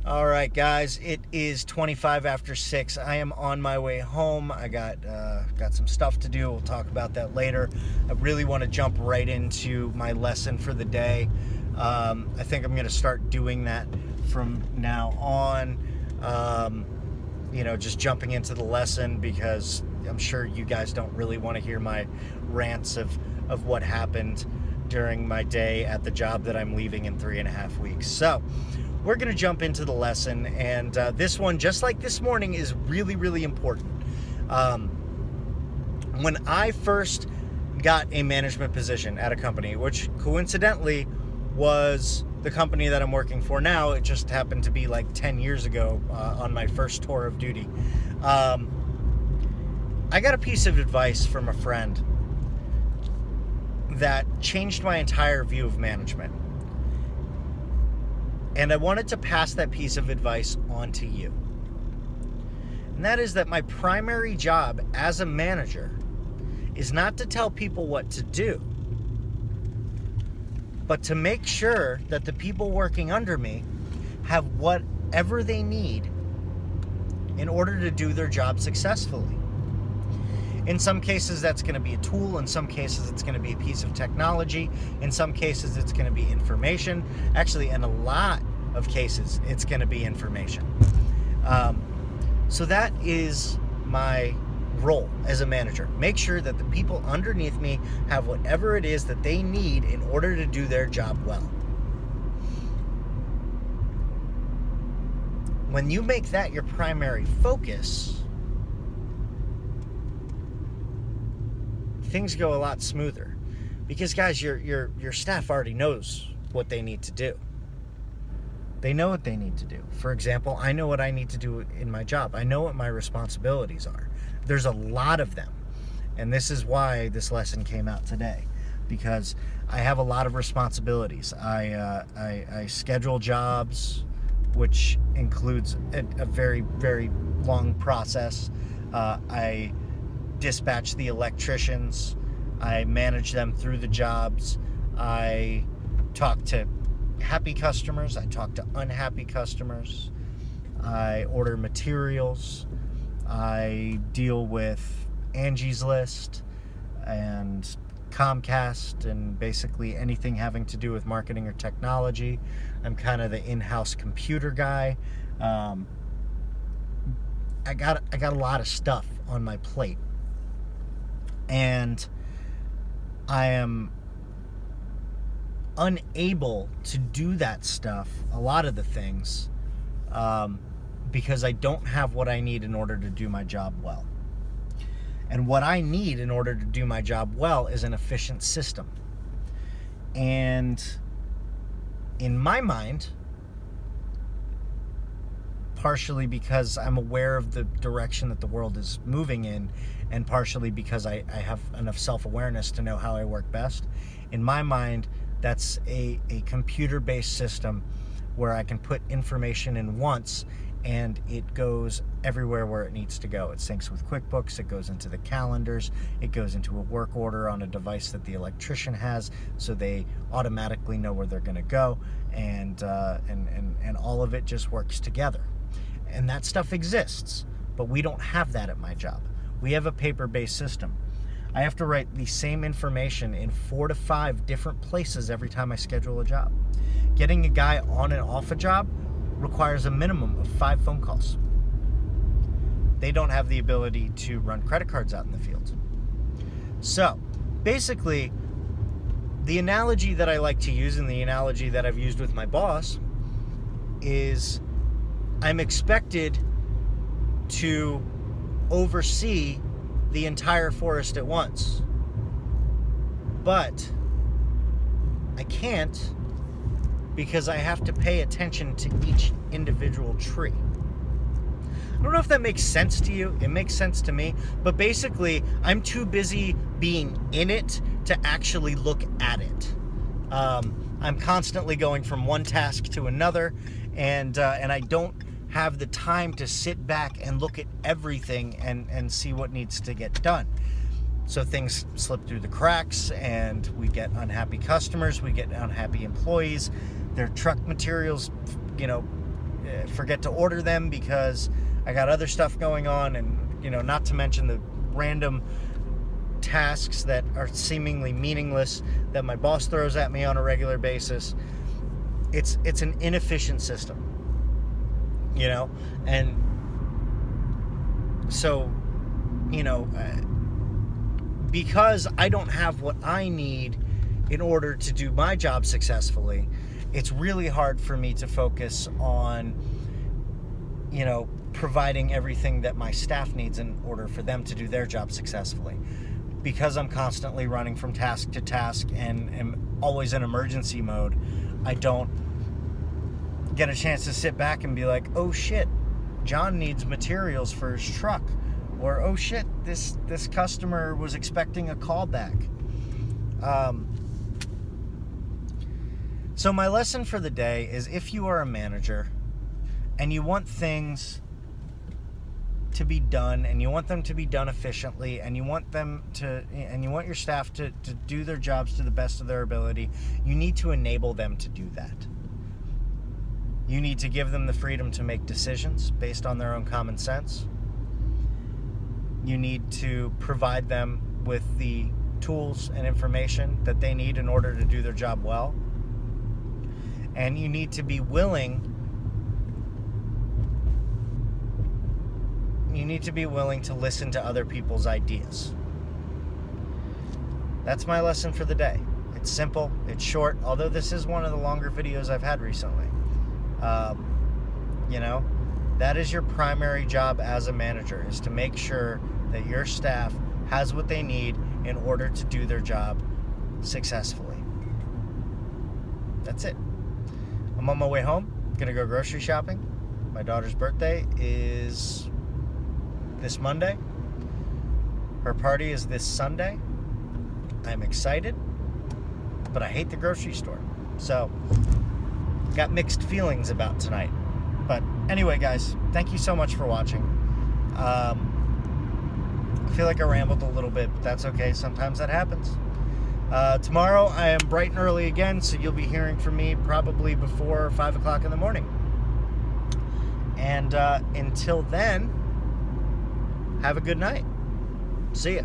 All right, guys, it is 25 after 6. I am on my way home. I got some stuff to do. We'll talk about that later. I really want to jump right into my lesson for the day. I think I'm going to start doing that from now on. Just jumping into the lesson because I'm sure you guys don't really want to hear my rants of what happened during my day at the job that I'm leaving in 3.5 weeks. So, we're going to jump into the lesson, and this one, just like this morning, is really, really important. When I first got a management position at a company, which coincidentally was the company that I'm working for now, it just happened to be like 10 years ago on my first tour of duty. I got a piece of advice from a friend that changed my entire view of management. And I wanted to pass that piece of advice on to you. And that is that my primary job as a manager is not to tell people what to do, but to make sure that the people working under me have whatever they need in order to do their job successfully. In some cases, that's going to be a tool. In some cases, it's going to be a piece of technology. In some cases, it's going to be information. Actually, in a lot of cases, it's going to be information. So that is my role as a manager. Make sure that the people underneath me have whatever it is that they need in order to do their job well. When you make that your primary focus, things go a lot smoother, because guys, your staff already knows what they need to do. They know what they need to do. For example, I know what I need to do in my job. I know what my responsibilities are. There's a lot of them, and this is why this lesson came out today, because I have a lot of responsibilities. I schedule jobs, which includes a very, very long process. I dispatch the electricians. I manage them through the jobs. I talk to happy customers. I talk to unhappy customers. I order materials. I deal with Angie's List and Comcast and basically anything having to do with marketing or technology. I'm kind of the in-house computer guy. I got a lot of stuff on my plate. And I am unable to do that stuff, a lot of the things, because I don't have what I need in order to do my job well. And what I need in order to do my job well is an efficient system. And in my mind, partially because I'm aware of the direction that the world is moving in, and partially because I have enough self-awareness to know how I work best. In my mind, that's a computer-based system where I can put information in once and it goes everywhere where it needs to go. It syncs with QuickBooks, it goes into the calendars, it goes into a work order on a device that the electrician has, so they automatically know where they're going to go, and all of it just works together. And that stuff exists, but we don't have that at my job. We have a paper-based system. I have to write the same information in 4 to 5 different places every time I schedule a job. Getting a guy on and off a job requires a minimum of 5 phone calls. They don't have the ability to run credit cards out in the field. So, basically, the analogy that I like to use, and the analogy that I've used with my boss, is I'm expected to oversee the entire forest at once. But I can't, because I have to pay attention to each individual tree. I don't know if that makes sense to you. It makes sense to me. But basically, I'm too busy being in it to actually look at it. I'm constantly going from one task to another, and I don't have the time to sit back and look at everything and see what needs to get done. So things slip through the cracks, and we get unhappy customers, we get unhappy employees. Their truck materials, forget to order them because I got other stuff going on, and not to mention the random tasks that are seemingly meaningless that my boss throws at me on a regular basis. It's an inefficient system, and so because I don't have what I need in order to do my job successfully, it's really hard for me to focus on providing everything that my staff needs in order for them to do their job successfully. Because I'm constantly running from task to task and am always in emergency mode, I don't get a chance to sit back and be like, oh shit, John needs materials for his truck, or oh shit, this customer was expecting a call back. So my lesson for the day is, if you are a manager and you want things to be done, and you want them to be done efficiently, and you want your staff to do their jobs to the best of their ability, you need to enable them to do that. You need to give them the freedom to make decisions based on their own common sense. You need to provide them with the tools and information that they need in order to do their job well. And you need to be willing to listen to other people's ideas. That's my lesson for the day. It's simple, it's short, although this is one of the longer videos I've had recently. That is your primary job as a manager, is to make sure that your staff has what they need in order to do their job successfully. That's it. I'm on my way home, gonna go grocery shopping. My daughter's birthday is this Monday. Her party is this Sunday. I'm excited, but I hate the grocery store. So, got mixed feelings about tonight. But anyway, guys, thank you so much for watching. I feel like I rambled a little bit, but that's okay. Sometimes that happens. Tomorrow I am bright and early again, so you'll be hearing from me probably before 5 o'clock in the morning. And until then, have a good night. See ya.